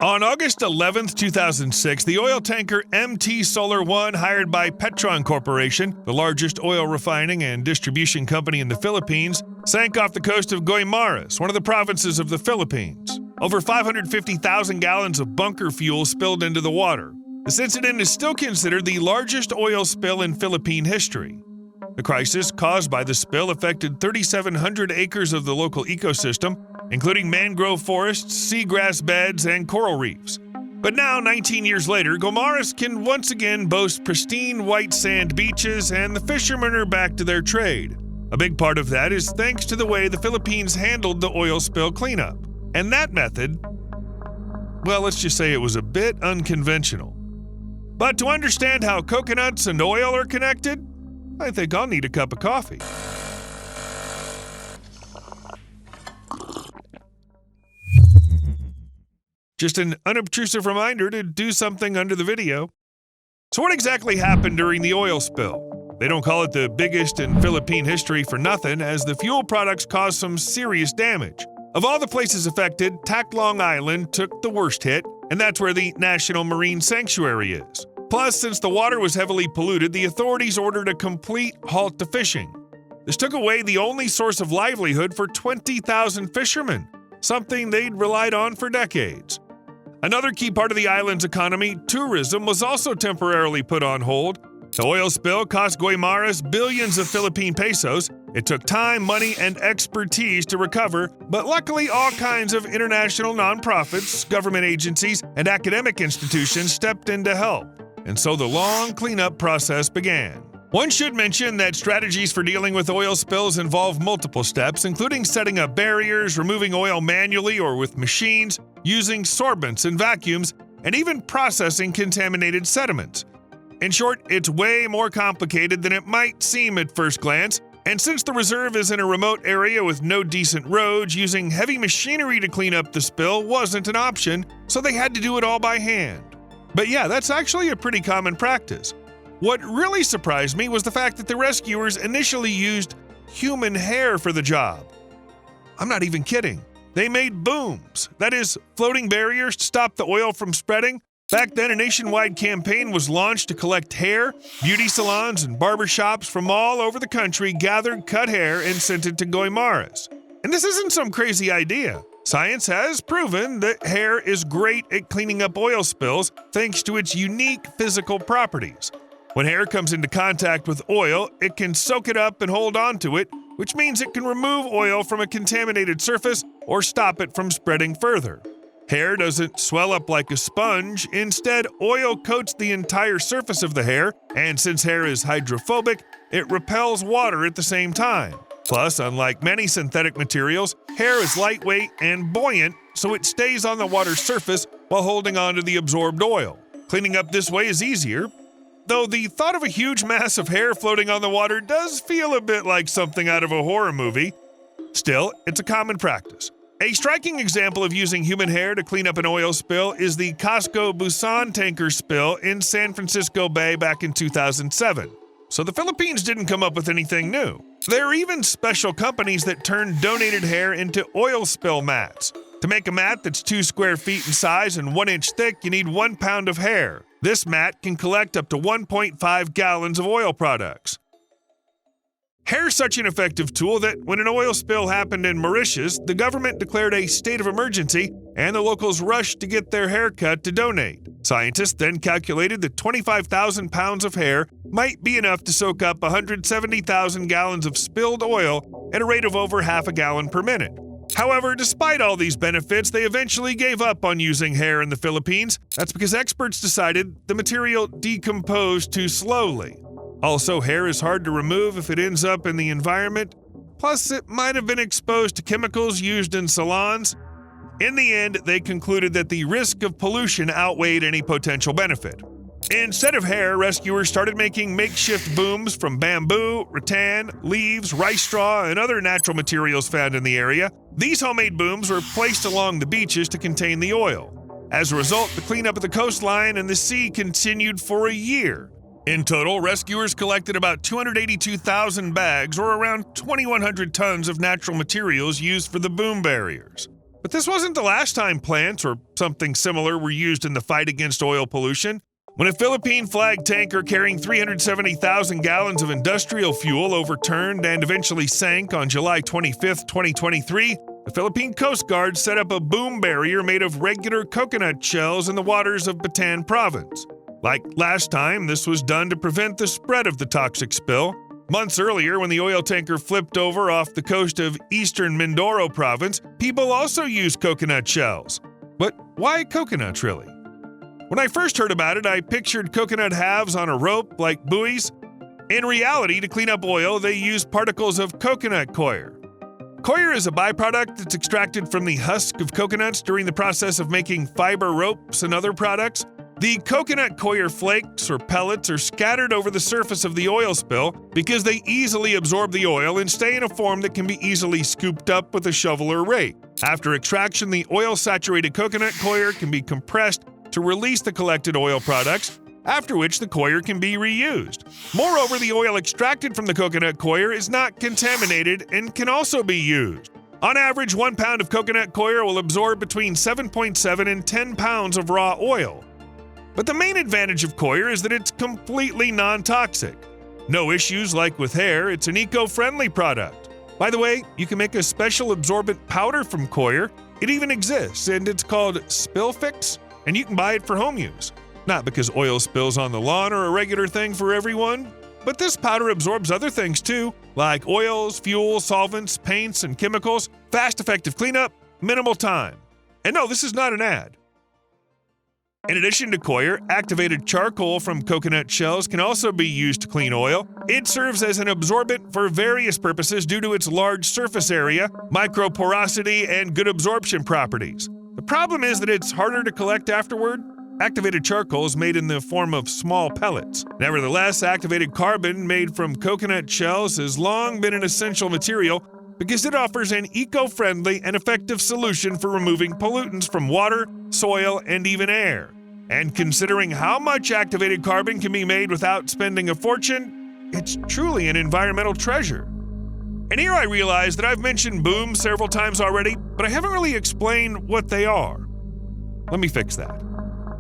On August 11, 2006, the oil tanker MT Solar One, hired by Petron Corporation, the largest oil refining and distribution company in the Philippines, sank off the coast of Guimaras, one of the provinces of the Philippines. Over 550,000 gallons of bunker fuel spilled into the water. This incident is still considered the largest oil spill in Philippine history. The crisis caused by the spill affected 3,700 acres of the local ecosystem, including mangrove forests, seagrass beds, and coral reefs. But now, 19 years later, Guimaras can once again boast pristine white sand beaches, and the fishermen are back to their trade. A big part of that is thanks to the way the Philippines handled the oil spill cleanup. And that method, well, let's just say it was a bit unconventional. But to understand how coconuts and oil are connected, I think I'll need a cup of coffee. Just an unobtrusive reminder to do something under the video. So what exactly happened during the oil spill? They don't call it the biggest in Philippine history for nothing, as the fuel products caused some serious damage. Of all the places affected, Tacloban Island took the worst hit, and that's where the National Marine Sanctuary is. Plus, since the water was heavily polluted, the authorities ordered a complete halt to fishing. This took away the only source of livelihood for 20,000 fishermen, something they'd relied on for decades. Another key part of the island's economy, tourism, was also temporarily put on hold. The oil spill cost Guimaras billions of Philippine pesos. It took time, money, and expertise to recover, but luckily all kinds of international nonprofits, government agencies, and academic institutions stepped in to help. And so the long cleanup process began. One should mention that strategies for dealing with oil spills involve multiple steps, including setting up barriers, removing oil manually or with machines, using sorbents and vacuums, and even processing contaminated sediments. In short, it's way more complicated than it might seem at first glance, and since the reserve is in a remote area with no decent roads, using heavy machinery to clean up the spill wasn't an option, so they had to do it all by hand. But yeah, that's actually a pretty common practice. What really surprised me was the fact that the rescuers initially used human hair for the job. I'm not even kidding. They made booms, that is, floating barriers to stop the oil from spreading. Back then, a nationwide campaign was launched to collect hair. Beauty salons and barbershops from all over the country gathered cut hair and sent it to Guimaras. And this isn't some crazy idea. Science has proven that hair is great at cleaning up oil spills thanks to its unique physical properties. When hair comes into contact with oil, it can soak it up and hold on to it, which means it can remove oil from a contaminated surface or stop it from spreading further. Hair doesn't swell up like a sponge. Instead, oil coats the entire surface of the hair, and since hair is hydrophobic, it repels water at the same time. Plus, unlike many synthetic materials, hair is lightweight and buoyant, so it stays on the water's surface while holding on to the absorbed oil. Cleaning up this way is easier, though the thought of a huge mass of hair floating on the water does feel a bit like something out of a horror movie. Still, it's a common practice. A striking example of using human hair to clean up an oil spill is the Costco Busan tanker spill in San Francisco Bay back in 2007. So the Philippines didn't come up with anything new. There are even special companies that turn donated hair into oil spill mats. To make a mat that's 2 square feet in size and 1 inch thick, you need 1 pound of hair. This mat can collect up to 1.5 gallons of oil products. Hair is such an effective tool that when an oil spill happened in Mauritius, the government declared a state of emergency, and the locals rushed to get their hair cut to donate. Scientists then calculated that 25,000 pounds of hair might be enough to soak up 170,000 gallons of spilled oil at a rate of over half a gallon per minute. However, despite all these benefits, they eventually gave up on using hair in the Philippines. That's because experts decided the material decomposed too slowly. Also, hair is hard to remove if it ends up in the environment. Plus, it might have been exposed to chemicals used in salons. In the end, they concluded that the risk of pollution outweighed any potential benefit. Instead of hair, rescuers started making makeshift booms from bamboo, rattan, leaves, rice straw, and other natural materials found in the area. These homemade booms were placed along the beaches to contain the oil. As a result, the cleanup of the coastline and the sea continued for a year. In total, rescuers collected about 282,000 bags, or around 2,100 tons of natural materials used for the boom barriers. But this wasn't the last time plants or something similar were used in the fight against oil pollution. When a Philippine flag tanker carrying 370,000 gallons of industrial fuel overturned and eventually sank on July 25, 2023, the Philippine Coast Guard set up a boom barrier made of regular coconut shells in the waters of Bataan Province. Like last time, this was done to prevent the spread of the toxic spill. Months earlier, when the oil tanker flipped over off the coast of eastern Mindoro Province, people also used coconut shells. But why coconuts, really? When I first heard about it, I pictured coconut halves on a rope like buoys. In reality, to clean up oil, they use particles of coconut coir. Coir is a byproduct that's extracted from the husk of coconuts during the process of making fiber ropes and other products. The coconut coir flakes or pellets are scattered over the surface of the oil spill because they easily absorb the oil and stay in a form that can be easily scooped up with a shovel or rake. After extraction, the oil-saturated coconut coir can be compressed to release the collected oil products, after which the coir can be reused. Moreover, the oil extracted from the coconut coir is not contaminated and can also be used. On average, 1 pound of coconut coir will absorb between 7.7 and 10 pounds of raw oil. But the main advantage of coir is that it's completely non-toxic. No issues like with hair, it's an eco-friendly product. By the way, you can make a special absorbent powder from coir. It even exists, and it's called Spill Fix, and you can buy it for home use. Not because oil spills on the lawn are a regular thing for everyone, but this powder absorbs other things too, like oils, fuel, solvents, paints, and chemicals. Fast, effective cleanup, minimal time. And no, this is not an ad. In addition to coir, activated charcoal from coconut shells can also be used to clean oil. It serves as an absorbent for various purposes due to its large surface area, microporosity, and good absorption properties. The problem is that it's harder to collect afterward. Activated charcoal is made in the form of small pellets. Nevertheless, activated carbon made from coconut shells has long been an essential material because it offers an eco-friendly and effective solution for removing pollutants from water, soil, and even air. And considering how much activated carbon can be made without spending a fortune, it's truly an environmental treasure. And here I realize that I've mentioned booms several times already, but I haven't really explained what they are. Let me fix that.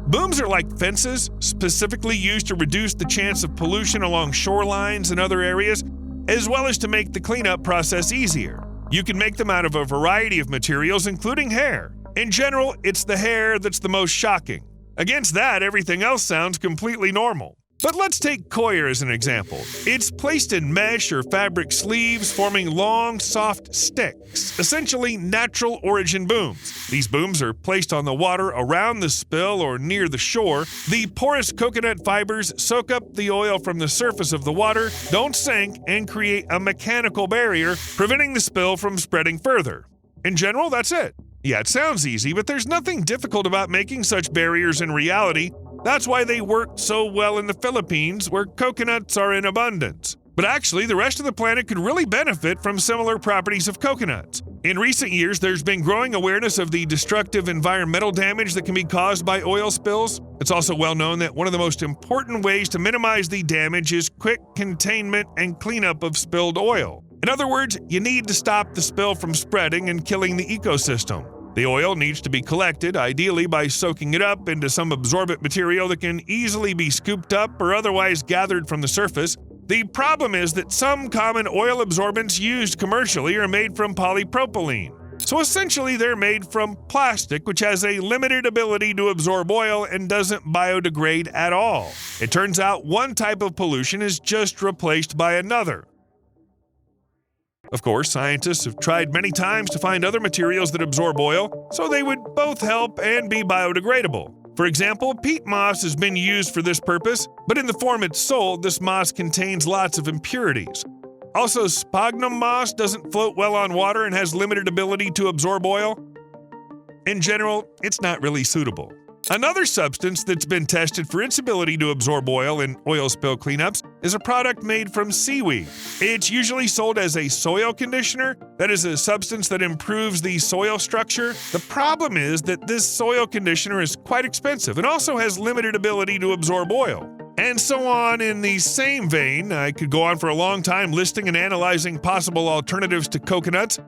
Booms are like fences, specifically used to reduce the chance of pollution along shorelines and other areas, as well as to make the cleanup process easier. You can make them out of a variety of materials, including hair. In general, it's the hair that's the most shocking. Against that, everything else sounds completely normal. But let's take coir as an example. It's placed in mesh or fabric sleeves, forming long, soft sticks, essentially natural origin booms. These booms are placed on the water around the spill or near the shore. The porous coconut fibers soak up the oil from the surface of the water, don't sink, and create a mechanical barrier, preventing the spill from spreading further. In general, that's it. Yeah, it sounds easy, but there's nothing difficult about making such barriers in reality. That's why they work so well in the Philippines, where coconuts are in abundance. But actually, the rest of the planet could really benefit from similar properties of coconuts. In recent years, there's been growing awareness of the destructive environmental damage that can be caused by oil spills. It's also well known that one of the most important ways to minimize the damage is quick containment and cleanup of spilled oil. In other words, you need to stop the spill from spreading and killing the ecosystem. The oil needs to be collected, ideally by soaking it up into some absorbent material that can easily be scooped up or otherwise gathered from the surface. The problem is that some common oil absorbents used commercially are made from polypropylene. So essentially, they're made from plastic, which has a limited ability to absorb oil and doesn't biodegrade at all. It turns out one type of pollution is just replaced by another. Of course, scientists have tried many times to find other materials that absorb oil, so they would both help and be biodegradable. For example, peat moss has been used for this purpose, but in the form it's sold, this moss contains lots of impurities. Also, sphagnum moss doesn't float well on water and has limited ability to absorb oil. In general, it's not really suitable. Another substance that's been tested for its ability to absorb oil in oil spill cleanups is a product made from seaweed. It's usually sold as a soil conditioner, that is a substance that improves the soil structure. The problem is that this soil conditioner is quite expensive and also has limited ability to absorb oil. And so on in the same vein, I could go on for a long time listing and analyzing possible alternatives to coconuts,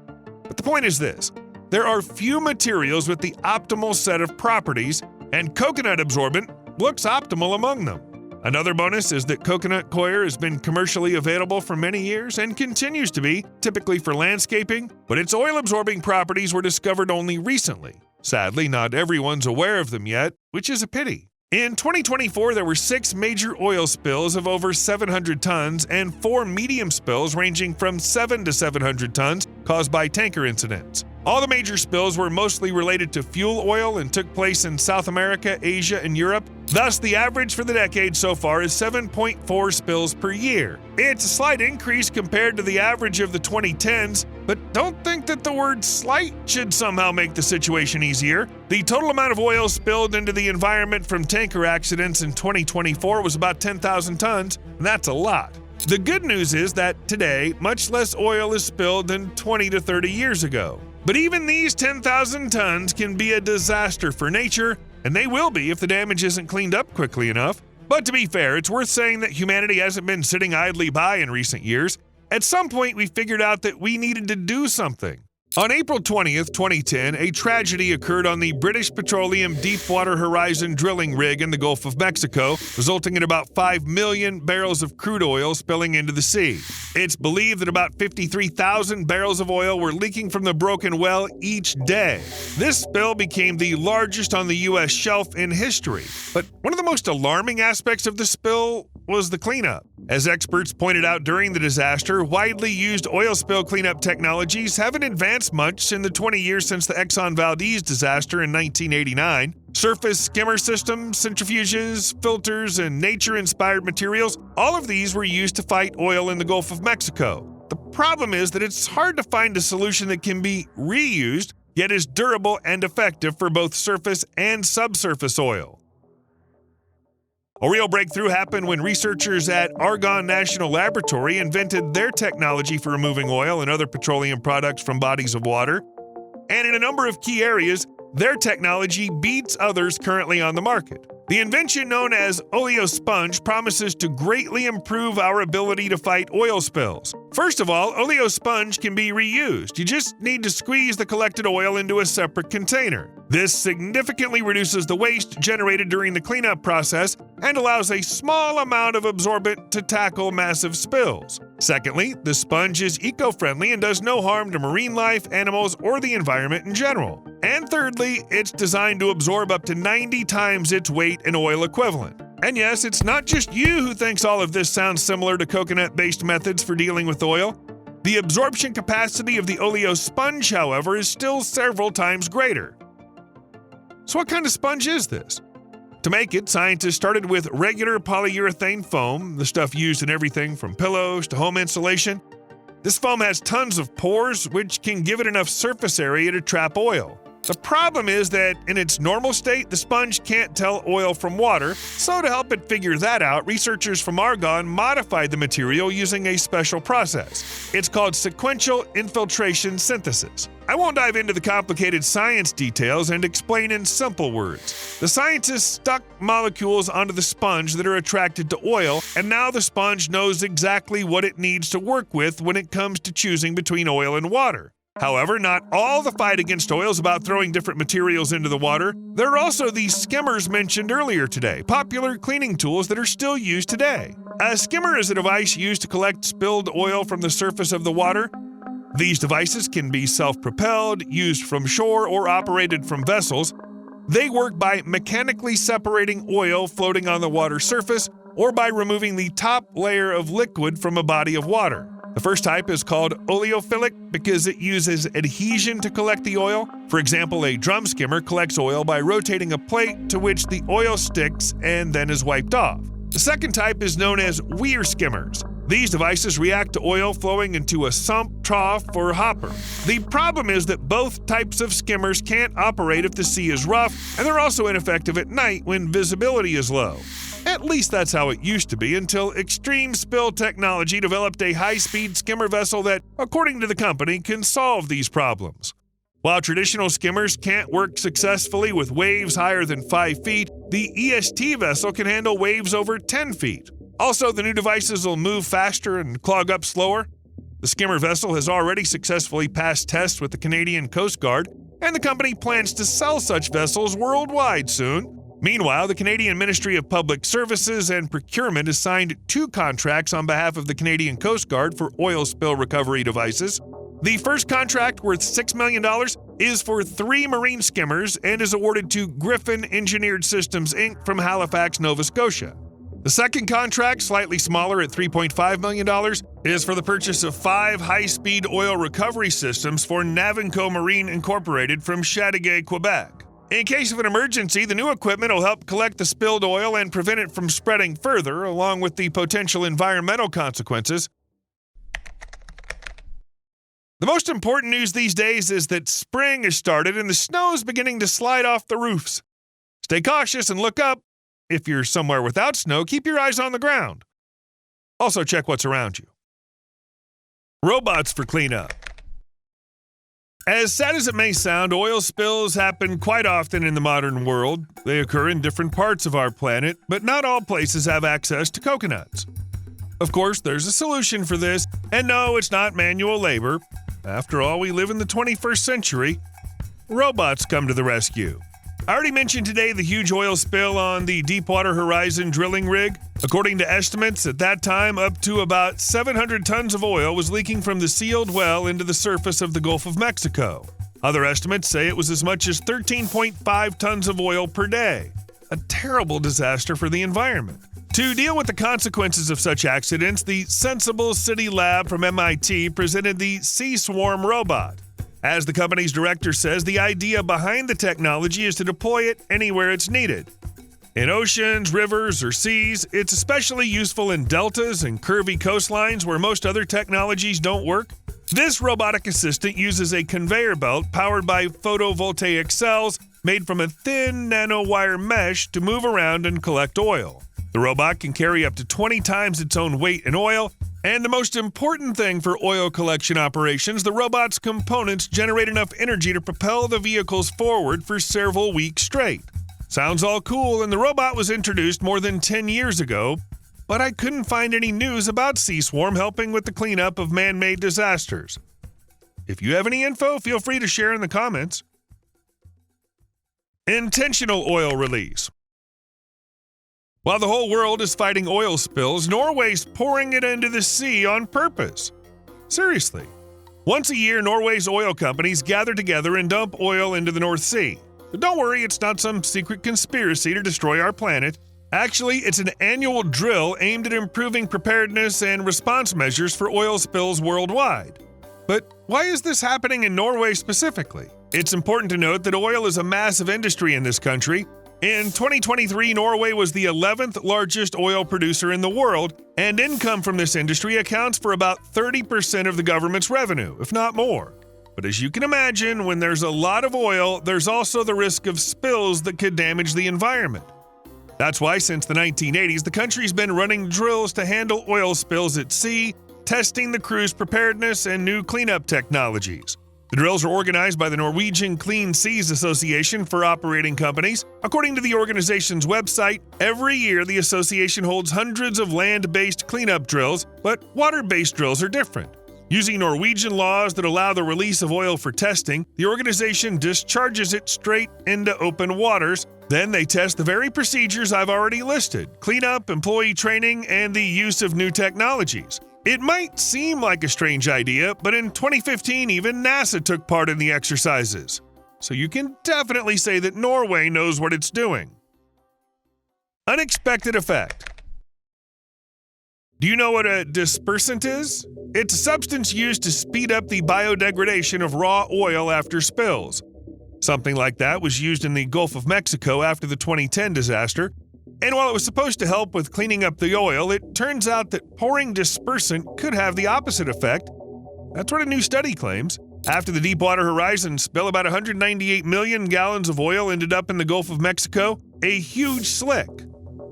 but the point is this. there are few materials with the optimal set of properties, and coconut absorbent looks optimal among them. Another bonus is that coconut coir has been commercially available for many years and continues to be, typically for landscaping, but its oil-absorbing properties were discovered only recently. Sadly, not everyone's aware of them yet, which is a pity. In 2024, there were 6 major oil spills of over 700 tons and 4 medium spills ranging from 7 to 700 tons caused by tanker incidents. All the major spills were mostly related to fuel oil and took place in South America, Asia, and Europe. Thus, the average for the decade so far is 7.4 spills per year. It's a slight increase compared to the average of the 2010s, but don't think that the word slight should somehow make the situation easier. The total amount of oil spilled into the environment from tanker accidents in 2024 was about 10,000 tons, and that's a lot. The good news is that today, much less oil is spilled than 20 to 30 years ago. But even these 10,000 tons can be a disaster for nature, and they will be if the damage isn't cleaned up quickly enough. But to be fair, it's worth saying that humanity hasn't been sitting idly by in recent years. At some point, we figured out that we needed to do something. On April 20th, 2010, a tragedy occurred on the British Petroleum Deepwater Horizon drilling rig in the Gulf of Mexico, resulting in about 5 million barrels of crude oil spilling into the sea. It's believed that about 53,000 barrels of oil were leaking from the broken well each day. This spill became the largest on the U.S. shelf in history. But one of the most alarming aspects of the spill was the cleanup. As experts pointed out during the disaster, widely used oil spill cleanup technologies haven't advanced much in the 20 years since the Exxon Valdez disaster in 1989. Surface skimmer systems, centrifuges, filters, and nature-inspired materials, all of these were used to fight oil in the Gulf of Mexico. The problem is that it's hard to find a solution that can be reused, yet is durable and effective for both surface and subsurface oil. A real breakthrough happened when researchers at Argonne National Laboratory invented their technology for removing oil and other petroleum products from bodies of water. And in a number of key areas, their technology beats others currently on the market. The invention known as oleosponge promises to greatly improve our ability to fight oil spills. First of all, oleosponge can be reused. You just need to squeeze the collected oil into a separate container. This significantly reduces the waste generated during the cleanup process and allows a small amount of absorbent to tackle massive spills. Secondly, the sponge is eco-friendly and does no harm to marine life, animals, or the environment in general. And thirdly, it's designed to absorb up to 90 times its weight in oil equivalent. And yes, it's not just you who thinks all of this sounds similar to coconut-based methods for dealing with oil. The absorption capacity of the oleosponge, however, is still several times greater. So what kind of sponge is this? To make it, scientists started with regular polyurethane foam, the stuff used in everything from pillows to home insulation. This foam has tons of pores, which can give it enough surface area to trap oil. The problem is that in its normal state, the sponge can't tell oil from water, so to help it figure that out, researchers from Argonne modified the material using a special process. It's called sequential infiltration synthesis. I won't dive into the complicated science details and explain in simple words. The scientists stuck molecules onto the sponge that are attracted to oil, and now the sponge knows exactly what it needs to work with when it comes to choosing between oil and water. However, not all the fight against oil is about throwing different materials into the water. There are also these skimmers mentioned earlier today, popular cleaning tools that are still used today. A skimmer is a device used to collect spilled oil from the surface of the water. These devices can be self-propelled, used from shore, or operated from vessels. They work by mechanically separating oil floating on the water surface or by removing the top layer of liquid from a body of water. The first type is called oleophilic because it uses adhesion to collect the oil. For example, a drum skimmer collects oil by rotating a plate to which the oil sticks and then is wiped off. The second type is known as weir skimmers. These devices react to oil flowing into a sump, trough, or hopper. The problem is that both types of skimmers can't operate if the sea is rough, and they're also ineffective at night when visibility is low. At least that's how it used to be until extreme spill technology developed a high-speed skimmer vessel that, according to the company, can solve these problems. While traditional skimmers can't work successfully with waves higher than 5 feet, the EST vessel can handle waves over 10 feet. Also, the new devices will move faster and clog up slower. The skimmer vessel has already successfully passed tests with the Canadian Coast Guard. and the company plans to sell such vessels worldwide soon. Meanwhile, the Canadian Ministry of Public Services and Procurement has signed 2 contracts on behalf of the Canadian Coast Guard for oil spill recovery devices. The first contract, worth $6 million, is for 3 marine skimmers and is awarded to Griffin Engineered Systems, Inc. from Halifax, Nova Scotia. The second contract, slightly smaller at $3.5 million, is for the purchase of 5 high-speed oil recovery systems for Navinco Marine Incorporated from Chateauguay, Quebec. In case of an emergency, the new equipment will help collect the spilled oil and prevent it from spreading further, along with the potential environmental consequences. The most important news these days is that spring has started and the snow is beginning to slide off the roofs. Stay cautious and look up. If you're somewhere without snow, keep your eyes on the ground. Also, check what's around you. Robots for cleanup. As sad as it may sound, oil spills happen quite often in the modern world. They occur in different parts of our planet, but not all places have access to coconuts. Of course, there's a solution for this, and no, it's not manual labor. After all, we live in the 21st century. Robots come to the rescue. I already mentioned today the huge oil spill on the Deepwater Horizon drilling rig. According to estimates, at that time, up to about 700 tons of oil was leaking from the sealed well into the surface of the Gulf of Mexico. Other estimates say it was as much as 13.5 tons of oil per day. A terrible disaster for the environment. To deal with the consequences of such accidents, the Sensible City Lab from MIT presented the Sea Swarm robot. As the company's director says, the idea behind the technology is to deploy it anywhere it's needed. In oceans, rivers, or seas, it's especially useful in deltas and curvy coastlines where most other technologies don't work. This robotic assistant uses a conveyor belt powered by photovoltaic cells made from a thin nanowire mesh to move around and collect oil. The robot can carry up to 20 times its own weight in oil, and the most important thing for oil collection operations, the robot's components generate enough energy to propel the vehicles forward for several weeks straight. Sounds all cool, and the robot was introduced more than 10 years ago, but I couldn't find any news about Sea Swarm helping with the cleanup of man-made disasters. If you have any info, feel free to share in the comments. Intentional oil release. While the whole world is fighting oil spills, Norway's pouring it into the sea on purpose. Seriously. Once a year, Norway's oil companies gather together and dump oil into the North Sea. But don't worry, it's not some secret conspiracy to destroy our planet. Actually, it's an annual drill aimed at improving preparedness and response measures for oil spills worldwide. But why is this happening in Norway specifically? It's important to note that oil is a massive industry in this country. In 2023, Norway was the 11th largest oil producer in the world, and income from this industry accounts for about 30% of the government's revenue, if not more. But as you can imagine, when there's a lot of oil, there's also the risk of spills that could damage the environment. That's why since the 1980s, the country's been running drills to handle oil spills at sea, testing the crew's preparedness and new cleanup technologies. The drills are organized by the Norwegian Clean Seas Association for operating companies. According to the organization's website, every year the association holds hundreds of land-based cleanup drills, but water-based drills are different. Using Norwegian laws that allow the release of oil for testing, the organization discharges it straight into open waters. Then they test the very procedures I've already listed: cleanup, employee training, and the use of new technologies. It might seem like a strange idea, but in 2015, even NASA took part in the exercises. So you can definitely say that Norway knows what it's doing. Unexpected effect. Do you know what a dispersant is? It's a substance used to speed up the biodegradation of raw oil after spills. Something like that was used in the Gulf of Mexico after the 2010 disaster. And while it was supposed to help with cleaning up the oil, it turns out that pouring dispersant could have the opposite effect. That's what a new study claims. After the Deepwater Horizon spill, about 198 million gallons of oil ended up in the Gulf of Mexico, a huge slick.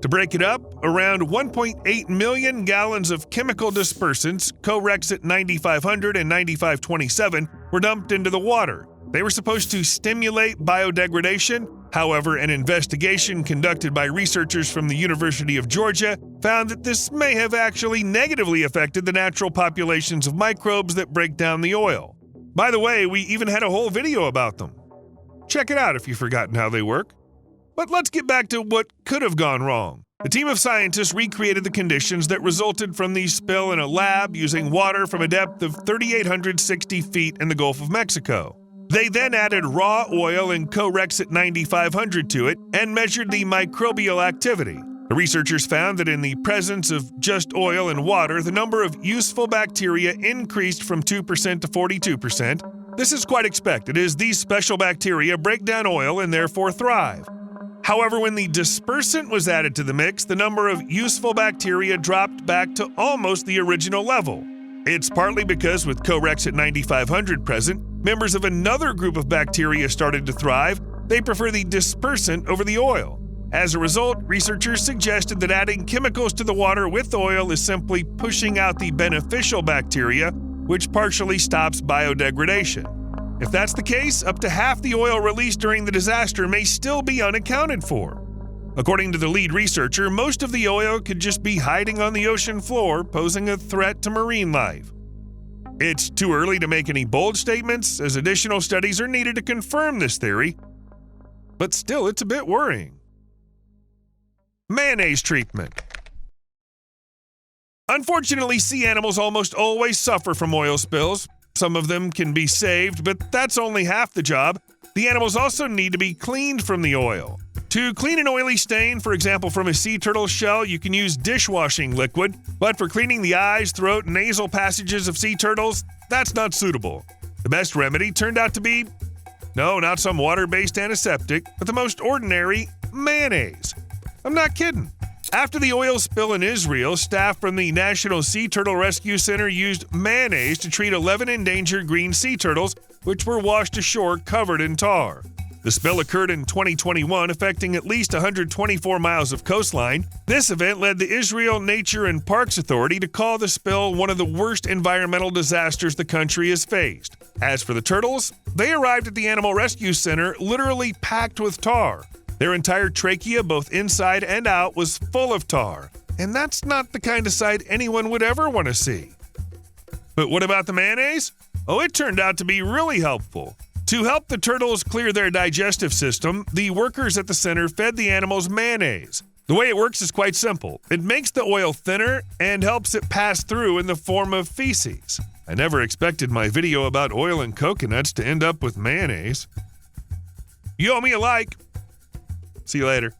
To break it up, around 1.8 million gallons of chemical dispersants, Corexit 9500 and 9527, were dumped into the water. They were supposed to stimulate biodegradation. However, an investigation conducted by researchers from the University of Georgia found that this may have actually negatively affected the natural populations of microbes that break down the oil. By the way, we even had a whole video about them. Check it out if you've forgotten how they work. But let's get back to what could have gone wrong. A team of scientists recreated the conditions that resulted from the spill in a lab using water from a depth of 3,860 feet in the Gulf of Mexico. They then added raw oil and Corexit 9500 to it and measured the microbial activity. The researchers found that in the presence of just oil and water, the number of useful bacteria increased from 2% to 42%. This is quite expected, as these special bacteria break down oil and therefore thrive. However, when the dispersant was added to the mix, the number of useful bacteria dropped back to almost the original level. It's partly because with Corexit 9500 present, members of another group of bacteria started to thrive. They prefer the dispersant over the oil. As a result, researchers suggested that adding chemicals to the water with oil is simply pushing out the beneficial bacteria, which partially stops biodegradation. If that's the case, up to half the oil released during the disaster may still be unaccounted for. According to the lead researcher, most of the oil could just be hiding on the ocean floor, posing a threat to marine life. It's too early to make any bold statements, as additional studies are needed to confirm this theory, but still it's a bit worrying. Mayonnaise treatment. Unfortunately, sea animals almost always suffer from oil spills. Some of them can be saved, but that's only half the job. The animals also need to be cleaned from the oil. To clean an oily stain, for example from a sea turtle shell, you can use dishwashing liquid, but for cleaning the eyes, throat, and nasal passages of sea turtles, that's not suitable. The best remedy turned out to be, no, not some water-based antiseptic, but the most ordinary mayonnaise. I'm not kidding. After the oil spill in Israel, staff from the National Sea Turtle Rescue Center used mayonnaise to treat 11 endangered green sea turtles, which were washed ashore covered in tar. The spill occurred in 2021, affecting at least 124 miles of coastline. This event led the Israel Nature and Parks Authority to call the spill one of the worst environmental disasters the country has faced. As for the turtles, they arrived at the Animal Rescue Center literally packed with tar. Their entire trachea, both inside and out, was full of tar. And that's not the kind of sight anyone would ever want to see. But what about the mayonnaise? Oh, it turned out to be really helpful. To help the turtles clear their digestive system, the workers at the center fed the animals mayonnaise. The way it works is quite simple. It makes the oil thinner and helps it pass through in the form of feces. I never expected my video about oil and coconuts to end up with mayonnaise. You owe me a like. See you later.